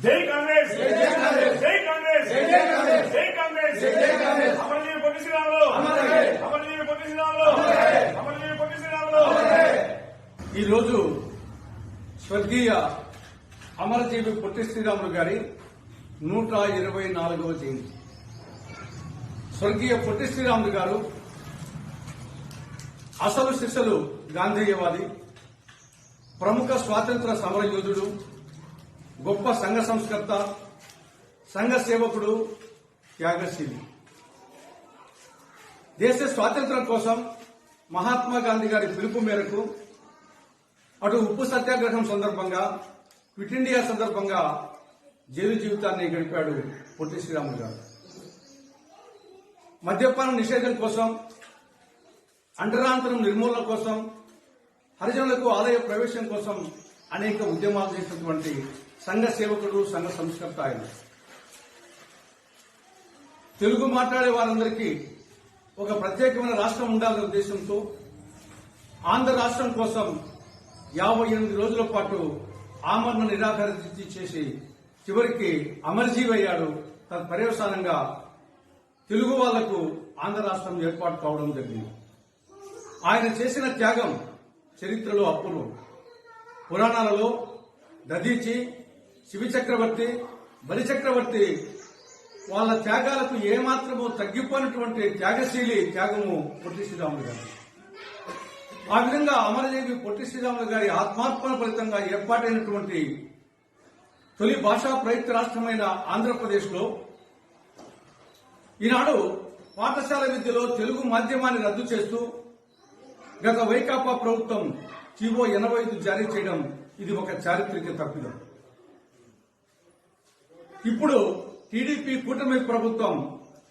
జై కాంగ్రెస్ జై కాంగ్రెస్ జై కాంగ్రెస్ జై కాంగ్రెస్ జై కాంగ్రెస్ జై కాంగ్రెస్ అమరజీవి పొట్టి శ్రీరాములు అమరజీవి పొట్టి శ్రీరాములు అమరజీవి పొట్టి శ్రీరాములు. ఈ రోజు స్వర్గీయ అమరజీవి పొట్టి శ్రీరాములు గారి 124వ జయంతి. స్వర్గీయ పొట్టి శ్రీరాములు గారు అసలు శిశలు గాంధేయవాది, ప్రముఖ స్వాతంత్ర సమర యోధుడు, గొప్ప సంఘ సంస్కర్త, సంఘ సేవకుడు, త్యాగశీలి. దేశ స్వాతంత్ర్యం కోసం మహాత్మా గాంధీ గారి పిలుపు మేరకు అటు ఉప్పు సత్యాగ్రహం సందర్భంగా, క్విట్ ఇండియా సందర్భంగా జైలు జీవితాన్ని గడిపాడు పొట్టి శ్రీరాములు గారు. మద్యపాన నిషేధం కోసం, అంటరాంతరం నిర్మూలన కోసం, హరిజనులకు ఆలయ ప్రవేశం కోసం అనేక ఉద్యమాలు చేసినటువంటి సంఘ సేవకుడు, సంఘ సంస్కర్త ఆయన. తెలుగు మాట్లాడే వారందరికీ ఒక ప్రత్యేకమైన రాష్ట్రం ఉండాలనే ఉద్దేశంతో ఆంధ్ర రాష్ట్రం కోసం 58 రోజుల పాటు ఆమరణ నిరాహార దీక్ష చేసి చివరికి అమరజీవి అయ్యాడు. తత్పర్యవసానంగా తెలుగు వాళ్లకు ఆంధ్ర రాష్ట్రం ఏర్పాటు కావడం జరిగింది. ఆయన చేసిన త్యాగం చరిత్రలో అపూర్వం. పురాణాలలో దధీచి, శివి చక్రవర్తి, బలి చక్రవర్తి వాళ్ళ త్యాగాలకు ఏమాత్రమూ తగ్గిపోయినటువంటి త్యాగశీలి త్యాగము పొట్టి శ్రీరాములు గారు. ఆ విధంగా అమరజీవి పొట్టి శ్రీరాములు గారి ఆత్మార్పణ ఫలితంగా ఏర్పాటైనటువంటి తొలి భాషా ప్రయుక్త రాష్ట్రమైన ఆంధ్రప్రదేశ్ లో ఈనాడు పాఠశాల విద్యలో తెలుగు మాధ్యమాన్ని రద్దు చేస్తూ గత వైకాపా ప్రభుత్వం జీవో 85 జారీ చేయడం ఇది ఒక చారిత్రక తప్పిదం. ఇప్పుడు టీడీపీ కూటమి ప్రభుత్వం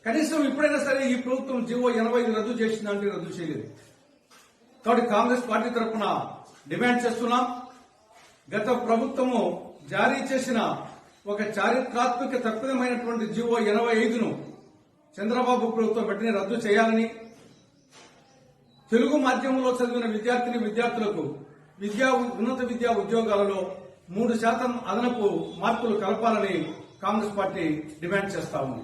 కనీసం ఇప్పుడైనా సరే ఈ ప్రభుత్వం జీవో 85 రద్దు చేసిందంటే రద్దు చేయలేదు. కాబట్టి కాంగ్రెస్ పార్టీ తరఫున డిమాండ్ చేస్తున్నాం. గత ప్రభుత్వము జారీ చేసిన ఒక చారిత్రాత్మక తప్పిదమైనటువంటి జీవో 85ను చంద్రబాబు ప్రభుత్వం వెంటనే రద్దు చేయాలని, తెలుగు మాధ్యమంలో చదివిన విద్యార్థులకు ఉన్నత విద్యా ఉద్యోగాలలో 3% అదనపు మార్కులు కలపాలని కాంగ్రెస్ పార్టీ డిమాండ్ చేస్తా ఉంది.